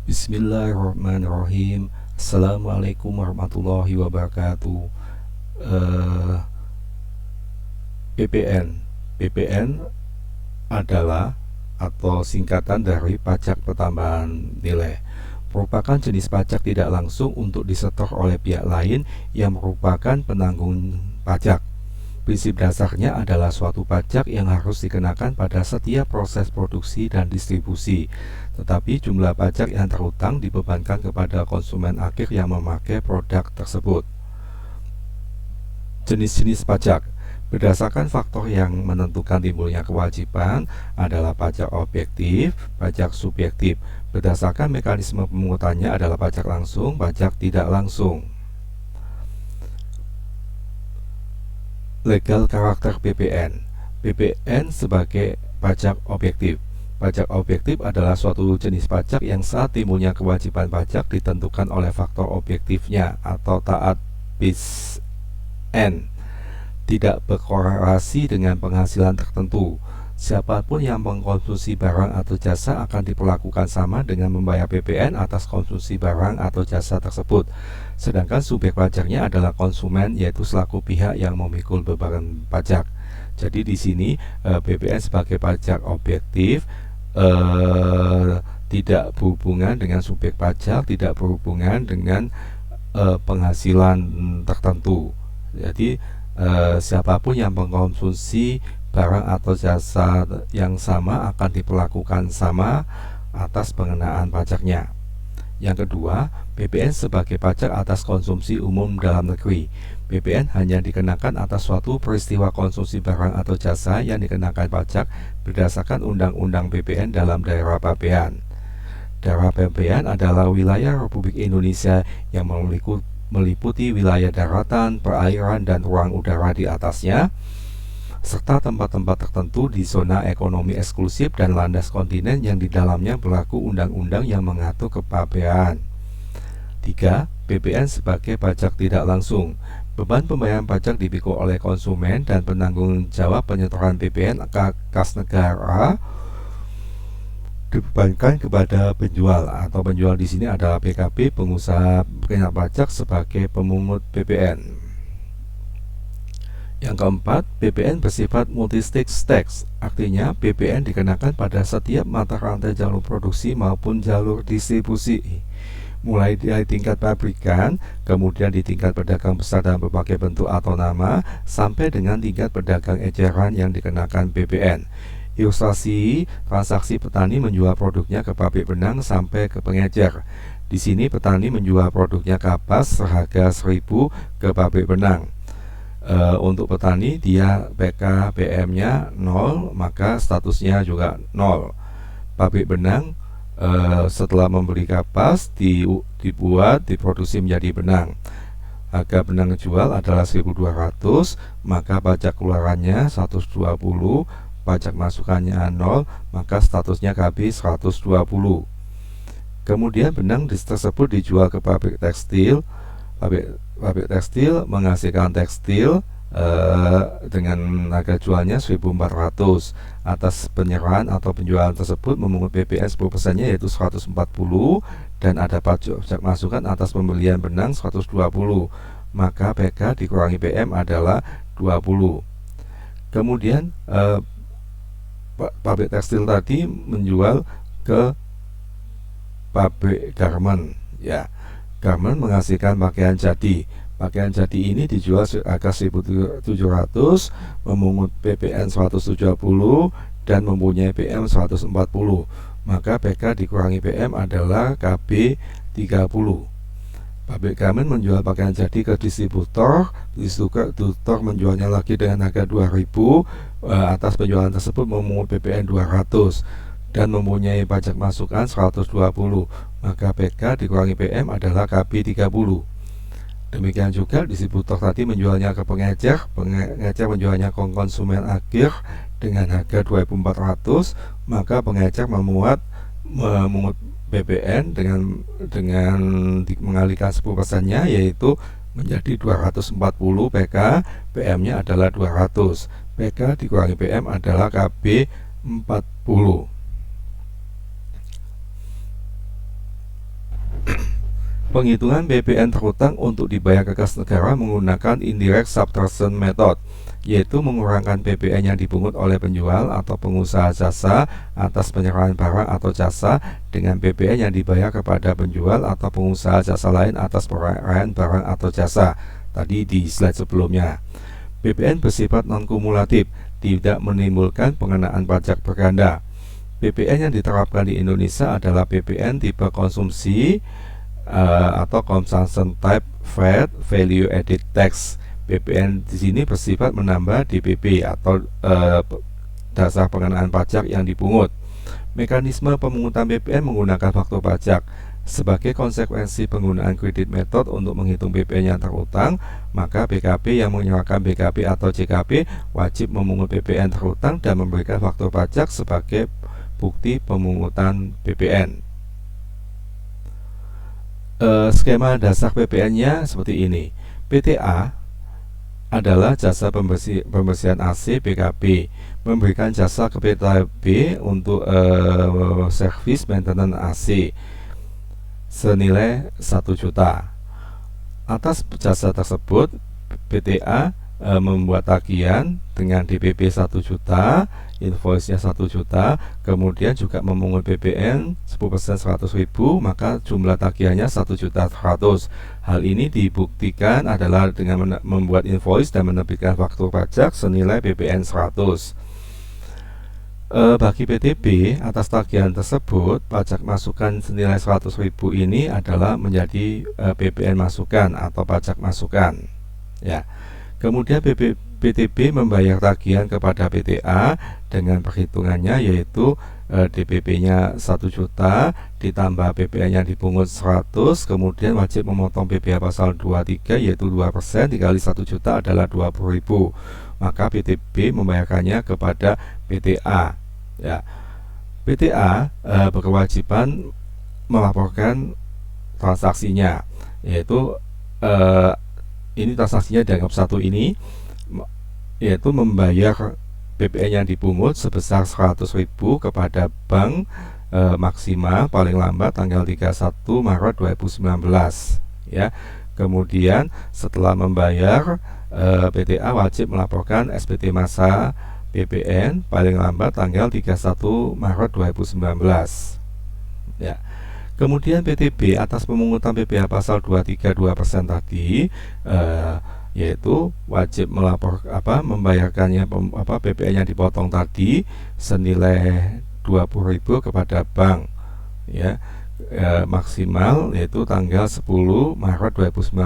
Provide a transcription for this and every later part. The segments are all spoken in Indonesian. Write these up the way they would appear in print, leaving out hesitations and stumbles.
Bismillahirrahmanirrahim. Assalamualaikum warahmatullahi wabarakatuh. Eh, PPN. PPN adalah atau singkatan dari pajak pertambahan nilai. Merupakan jenis pajak tidak langsung untuk disetor oleh pihak lain yang merupakan penanggung pajak. Prinsip dasarnya adalah suatu pajak yang harus dikenakan pada setiap proses produksi dan distribusi, tetapi jumlah pajak yang terhutang dibebankan kepada konsumen akhir yang memakai produk tersebut. Jenis-jenis pajak berdasarkan faktor yang menentukan timbulnya kewajiban adalah pajak objektif, pajak subjektif. Berdasarkan mekanisme pemungutannya adalah pajak langsung, pajak tidak langsung. Legal karakter PPN. PPN sebagai pajak objektif. Pajak objektif adalah suatu jenis pajak yang saat timbulnya kewajiban pajak ditentukan oleh faktor objektifnya atau taat bis N, tidak berkorelasi dengan penghasilan tertentu. Siapapun yang mengkonsumsi barang atau jasa akan diperlakukan sama dengan membayar PPN atas konsumsi barang atau jasa tersebut. Sedangkan subjek pajaknya adalah konsumen, yaitu selaku pihak yang memikul beban pajak. Jadi di sini PPN sebagai pajak objektif tidak berhubungan dengan subjek pajak, tidak berhubungan dengan penghasilan tertentu. Jadi siapapun yang mengkonsumsi barang atau jasa yang sama akan diperlakukan sama atas pengenaan pajaknya. Yang kedua, PPN sebagai pajak atas konsumsi umum dalam negeri. PPN hanya dikenakan atas suatu peristiwa konsumsi barang atau jasa yang dikenakan pajak berdasarkan Undang-Undang PPN dalam daerah pabean. Daerah pabean adalah wilayah Republik Indonesia yang meliputi wilayah daratan, perairan, dan ruang udara di atasnya, serta tempat-tempat tertentu di zona ekonomi eksklusif dan landas kontinen yang di dalamnya berlaku undang-undang yang mengatur kepabean. 3. PPN sebagai pajak tidak langsung. Beban pembayaran pajak dipikul oleh konsumen dan penanggung jawab penyetoran PPN ke kas negara dibebankan kepada penjual, atau penjual di sini adalah PKP, pengusaha kena pajak sebagai pemungut PPN. Yang keempat, PPN bersifat multi-stage tax, artinya PPN dikenakan pada setiap mata rantai jalur produksi maupun jalur distribusi, mulai dari tingkat pabrikan, kemudian di tingkat pedagang besar dalam berbagai bentuk atau nama, sampai dengan tingkat pedagang eceran yang dikenakan PPN. Ilustrasi transaksi petani menjual produknya ke pabrik benang sampai ke pengecer. Di sini petani menjual produknya kapas seharga 1.000 ke pabrik benang. Untuk petani dia PKBM-nya 0, maka statusnya juga 0. Pabrik benang setelah membeli kapas diproduksi menjadi benang. Harga benang jual adalah 1.200, maka pajak keluarannya 120, pajak masukannya 0, maka statusnya KB 120. Kemudian benang tersebut dijual ke pabrik tekstil. Pabrik tekstil menghasilkan tekstil dengan harga jualnya 1.400. Atas penyerahan atau penjualan tersebut memungut PPN 10%-nya yaitu 140, dan ada pajak masukan atas pembelian benang 120, maka PK dikurangi PM adalah 20. Kemudian pabrik tekstil tadi menjual ke pabrik garment, ya. Garment menghasilkan pakaian jadi. Pakaian jadi ini dijual harga 1.700, memungut PPN 170, dan mempunyai PM 140. Maka PK dikurangi PM adalah KB 30. Pabrik garment menjual pakaian jadi ke distributor. Distributor menjualnya lagi dengan harga 2.000. Atas penjualan tersebut memungut PPN 200 dan mempunyai pajak masukan 120, maka PK dikurangi PM adalah KB 30. Demikian juga distributor tadi menjualnya ke pengecer, pengecer menjualnya ke konsumen akhir dengan harga 2.400, maka pengecer memungut PPN dengan mengalihkan 10%-nya, yaitu menjadi 240 PK, PM-nya adalah 200. PK dikurangi PM adalah KB 40. Penghitungan PPN terhutang untuk dibayar ke kas negara menggunakan indirect subtraction method, yaitu mengurangkan PPN yang dipungut oleh penjual atau pengusaha jasa atas penyerahan barang atau jasa dengan PPN yang dibayar kepada penjual atau pengusaha jasa lain atas penyerahan barang atau jasa. Tadi di slide sebelumnya. PPN bersifat non-kumulatif, tidak menimbulkan pengenaan pajak berganda. PPN yang diterapkan di Indonesia adalah PPN tipe konsumsi atau Consumption Type VAT Value Added Tax. PPN di sini bersifat menambah DPP atau dasar pengenaan pajak yang dipungut. Mekanisme pemungutan PPN menggunakan faktor pajak. Sebagai konsekuensi penggunaan kredit method untuk menghitung PPN yang terhutang, maka BKP yang menyerahkan BKP atau JKP wajib memungut PPN terhutang dan memberikan faktor pajak sebagai bukti pemungutan PPN. Skema dasar PPN-nya seperti ini. PTA adalah jasa pembersihan AC BKP, memberikan jasa ke PTB untuk servis maintenance AC senilai 1 juta. Atas jasa tersebut, PTA membuat tagihan dengan DPP 1 juta, invoice-nya 1 juta, kemudian juga memungut PPN 10% 100.000, maka jumlah tagihannya 1.100.000. Hal ini dibuktikan adalah dengan membuat invoice dan menerbitkan faktur pajak senilai PPN 100. Bagi PTB, atas tagihan tersebut, pajak masukan senilai 100.000 ini adalah menjadi PPN masukan atau pajak masukan. Ya. Kemudian PTB membayar tagihan kepada PTA dengan perhitungannya, yaitu DPP-nya 1 juta ditambah PPN yang dipungut 100, kemudian wajib memotong PPh pasal 23 yaitu 2% dikali 1 juta adalah 20.000. Maka PTB membayarkannya kepada PTA. Ya. PTA berkewajiban melaporkan transaksinya, yaitu ini transaksinya dianggap satu ini, yaitu membayar PPN yang dipungut sebesar 100.000 kepada bank maksimal paling lambat tanggal 31 Maret 2019 ya. Kemudian setelah membayar, PTA wajib melaporkan SPT masa PPN paling lambat tanggal 31 Maret 2019 ya. Kemudian PTB atas pemungutan PPh pasal 23 2% tadi, yaitu wajib membayarkannya PPN yang dipotong tadi senilai 20.000 kepada bank ya, maksimal yaitu tanggal 10 Maret 2019.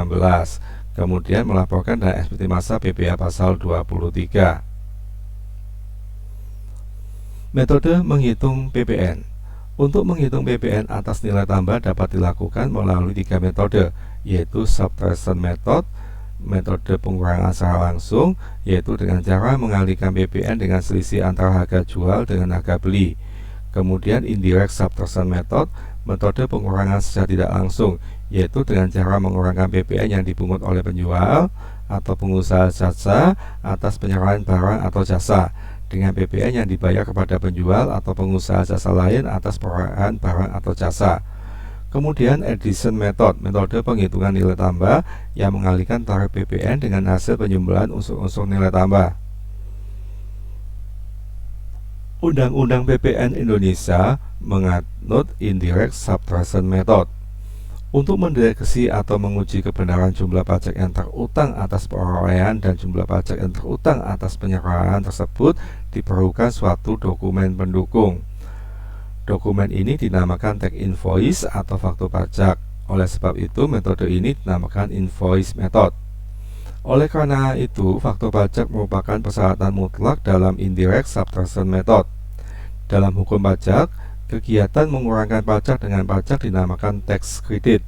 Kemudian melaporkan dan SPT masa PPh pasal 23. Metode menghitung PPN. Untuk menghitung PPN atas nilai tambah dapat dilakukan melalui 3 metode, yaitu subtraction method, metode pengurangan secara langsung, yaitu dengan cara mengalihkan PPN dengan selisih antara harga jual dengan harga beli. Kemudian indirect subtraction method, metode pengurangan secara tidak langsung, yaitu dengan cara mengurangkan PPN yang dipungut oleh penjual atau pengusaha jasa atas penyerahan barang atau jasa dengan PPN yang dibayar kepada penjual atau pengusaha jasa lain atas penyerahan barang atau jasa. Kemudian addition method, metode penghitungan nilai tambah yang mengalihkan tarif PPN dengan hasil penjumlahan unsur-unsur nilai tambah. Undang-Undang PPN Indonesia menganut indirect subtraction method. Untuk mendeteksi atau menguji kebenaran jumlah pajak yang terutang atas perolehan dan jumlah pajak yang terutang atas penyerahan tersebut diperlukan suatu dokumen pendukung. Dokumen ini dinamakan tax invoice atau faktur pajak. Oleh sebab itu, metode ini dinamakan invoice method. Oleh karena itu, faktur pajak merupakan persyaratan mutlak dalam indirect subtraction method. Dalam hukum pajak, kegiatan mengurangkan pajak dengan pajak dinamakan tax credit.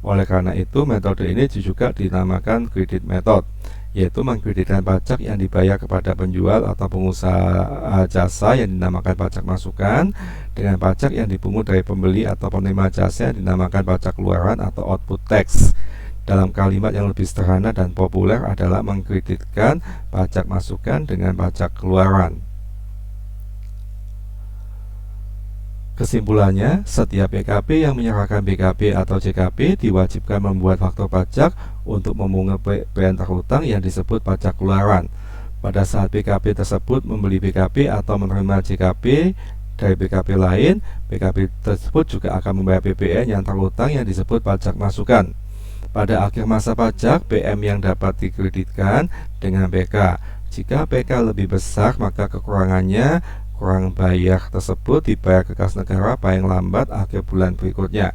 Oleh karena itu, metode ini juga dinamakan credit method, yaitu mengkreditkan pajak yang dibayar kepada penjual atau pengusaha jasa yang dinamakan pajak masukan dengan pajak yang dipungut dari pembeli atau penerima jasa yang dinamakan pajak keluaran atau output tax. Dalam kalimat yang lebih sederhana dan populer adalah mengkreditkan pajak masukan dengan pajak keluaran. Kesimpulannya, setiap PKP yang menyerahkan BKP atau JKP diwajibkan membuat faktur pajak untuk memungut PPN terhutang yang disebut pajak keluaran. Pada saat PKP tersebut membeli BKP atau menerima JKP dari BKP lain, BKP tersebut juga akan membayar PPN yang terhutang yang disebut pajak masukan. Pada akhir masa pajak, PM yang dapat dikreditkan dengan PK. Jika PK lebih besar, maka kekurangannya kurang bayar tersebut dibayar ke kas negara paling lambat akhir bulan berikutnya.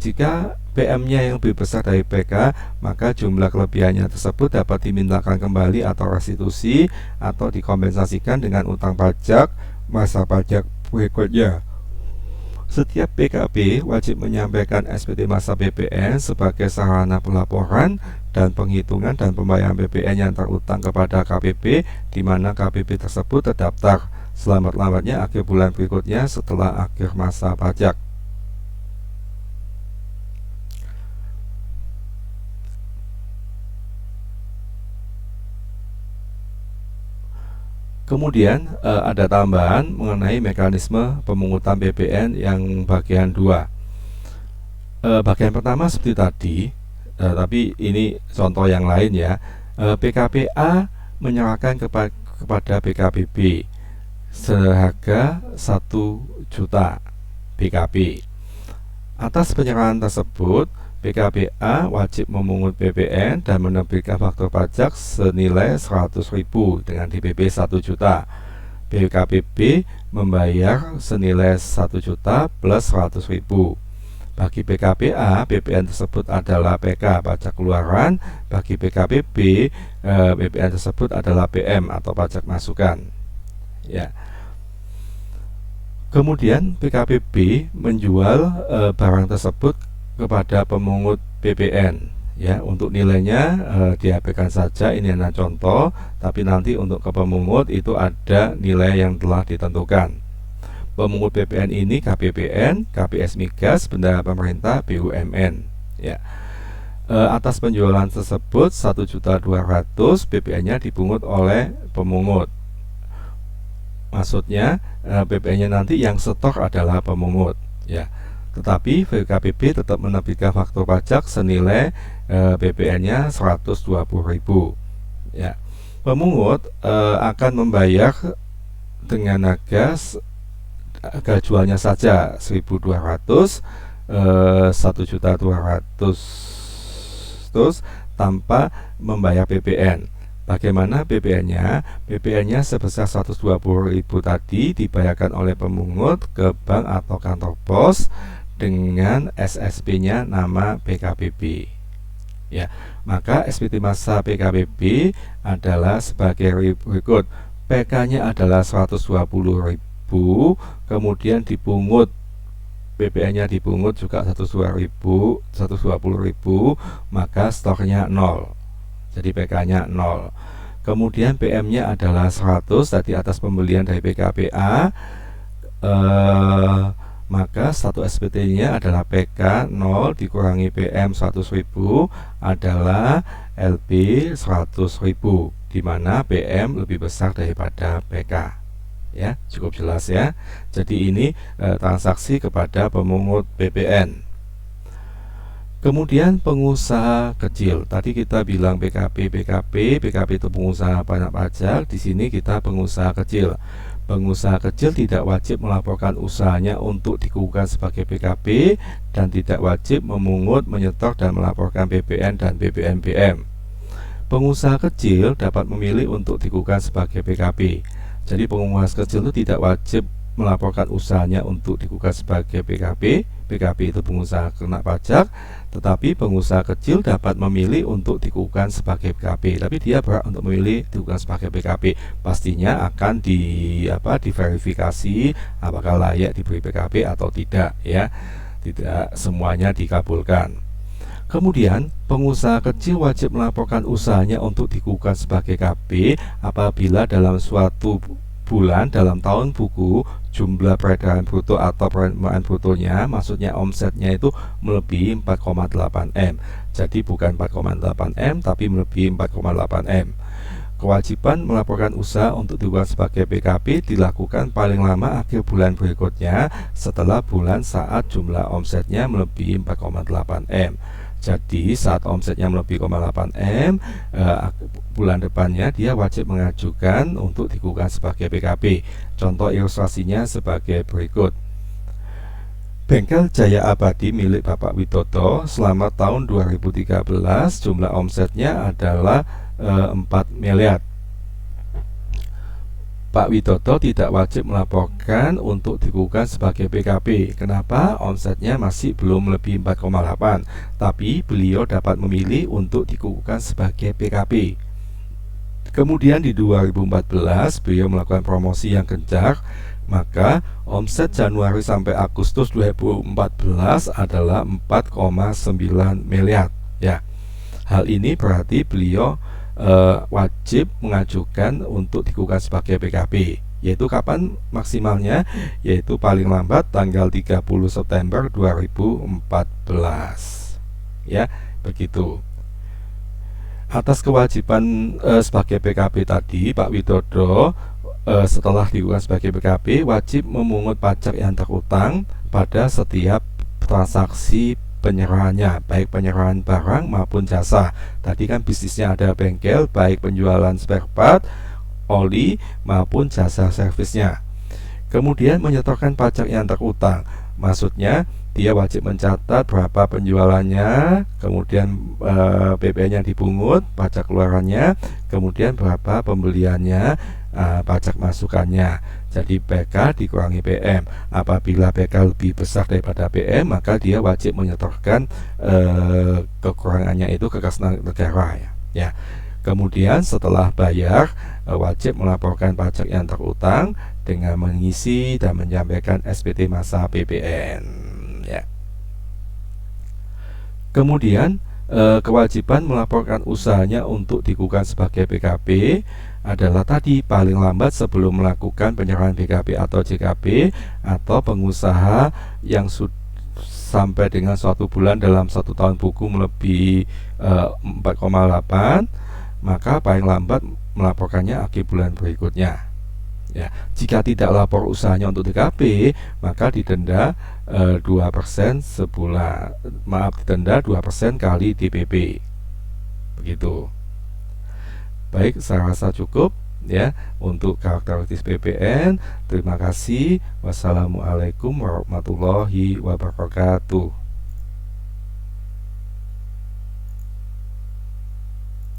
Jika PM-nya yang lebih besar dari PK, maka jumlah kelebihannya tersebut dapat dimintakan kembali atau restitusi atau dikompensasikan dengan utang pajak masa pajak berikutnya. Setiap PKP wajib menyampaikan SPT masa PPN sebagai sarana pelaporan dan penghitungan dan pembayaran PPN yang terutang kepada KPP, di mana KPP tersebut terdaftar selambat-lambatnya akhir bulan berikutnya setelah akhir masa pajak. Kemudian ada tambahan mengenai mekanisme pemungutan PPN yang bagian 2. Bagian pertama seperti tadi, tapi ini contoh yang lain ya. PKPA menyerahkan kepada PKPB seharga 1 juta BKP. Atas penyerahan tersebut, PKPA wajib memungut PPN dan menerbitkan faktur pajak senilai 100.000 dengan DPP 1 juta. PKPB membayar senilai 1 juta plus 100.000. Bagi PKPA, PPN tersebut adalah PK pajak keluaran. Bagi PKPB, PPN tersebut adalah PM atau pajak masukan. Ya. Kemudian PKPB menjual barang tersebut kepada pemungut PPN. Ya, untuk nilainya diabaikan saja, ini hanya contoh, tapi nanti untuk ke pemungut itu ada nilai yang telah ditentukan. Pemungut PPN ini KPPN, KPS Migas, Bendahara Pemerintah, BUMN. Ya. Atas penjualan tersebut 1.200.000 PPN-nya dipungut oleh pemungut. Maksudnya PPN-nya nanti yang setor adalah pemungut, ya. Tetapi PKPB tetap menerbitkan faktur pajak senilai PPN-nya 120.000. Ya. Pemungut akan membayar dengan harga jualnya saja 1.200, 1.200.000 tanpa membayar PPN. Bagaimana PPN-nya? PPN-nya sebesar 120.000 tadi dibayarkan oleh pemungut ke bank atau kantor pos dengan SSP-nya nama PKPB. Ya, maka SPT masa PKPB adalah sebagai berikut. PK-nya adalah 120.000, kemudian dipungut PPN-nya dipungut juga 120.000, maka stoknya 0. Jadi PK-nya 0. Kemudian PM-nya adalah 100 tadi atas pembelian dari PKPA, maka satu SPT-nya adalah PK 0 dikurangi PM 100.000 adalah LP 100.000, di mana PM lebih besar daripada PK. Ya, cukup jelas ya. Jadi ini transaksi kepada pemungut PPN. Kemudian pengusaha kecil. Tadi kita bilang PKP itu pengusaha banyak pajak. Di sini kita pengusaha kecil. Pengusaha kecil tidak wajib melaporkan usahanya untuk dikukuhkan sebagai PKP dan tidak wajib memungut, menyetor dan melaporkan PPN dan PPNBM. Pengusaha kecil dapat memilih untuk dikukuhkan sebagai PKP. Jadi pengusaha kecil itu tidak wajib melaporkan usahanya untuk dikukuhkan sebagai PKP. PKP itu pengusaha kena pajak, tetapi pengusaha kecil dapat memilih untuk dikukuhkan sebagai PKP. Tapi dia berhak untuk memilih dikukuhkan sebagai PKP. Pastinya akan diverifikasi apakah layak diberi PKP atau tidak, ya. Tidak semuanya dikabulkan. Kemudian pengusaha kecil wajib melaporkan usahanya untuk dikukuhkan sebagai PKP apabila dalam suatu bulan dalam tahun buku jumlah peredaran bruto atau penerimaan brutonya, maksudnya omsetnya itu melebihi 4,8 M. Jadi bukan 4,8 M tapi melebihi 4,8 M. Kewajiban melaporkan usaha untuk digunakan sebagai PKP dilakukan paling lama akhir bulan berikutnya setelah bulan saat jumlah omsetnya melebihi 4,8 M. Jadi saat omsetnya melebihi 0,8 M, bulan depannya dia wajib mengajukan untuk digunakan sebagai PKP. Contoh ilustrasinya sebagai berikut. Bengkel Jaya Abadi milik Bapak Widodo selama tahun 2013 jumlah omsetnya adalah 4 miliar. Pak Widodo tidak wajib melaporkan untuk digunakan sebagai PKP. Kenapa? Omsetnya masih belum lebih 4,8, tapi beliau dapat memilih untuk digunakan sebagai PKP. Kemudian di 2014 beliau melakukan promosi yang gencar, maka omset Januari sampai Agustus 2014 adalah 4,9 miliar. Ya, hal ini berarti beliau wajib mengajukan untuk digunakan sebagai PKP. Yaitu kapan maksimalnya? Yaitu paling lambat tanggal 30 September 2014. Ya, begitu. Atas kewajiban sebagai PKP tadi, Pak Widodo setelah digunakan sebagai PKP wajib memungut pajak yang terutang pada setiap transaksi penyerahannya, baik penyerahan barang maupun jasa. Tadi kan bisnisnya ada bengkel, baik penjualan spare part, oli maupun jasa servisnya. Kemudian menyetorkan pajak yang terutang, maksudnya dia wajib mencatat berapa penjualannya, kemudian PPN yang dipungut, pajak keluarannya, kemudian berapa pembeliannya, pajak masukannya. Jadi PK dikurangi PM. Apabila PK lebih besar daripada PM, maka dia wajib menyetorkan kekurangannya itu ke kas negara, ya. Kemudian setelah bayar, wajib melaporkan pajak yang terutang dengan mengisi dan menyampaikan SPT masa PPN, ya. Kemudian kewajiban melaporkan usahanya untuk digunakan sebagai PKP adalah tadi paling lambat sebelum melakukan penyerahan PKP atau JKP, atau pengusaha yang sampai dengan suatu bulan dalam 1 tahun buku melebihi 4,8, maka paling lambat melaporkannya akhir bulan berikutnya. Ya, jika tidak lapor usahanya untuk DKP, maka didenda 2% sebulan. Didenda 2% kali DPP. Begitu. Baik, saya rasa cukup ya untuk karakteristik PPN. Terima kasih. Wassalamualaikum warahmatullahi wabarakatuh.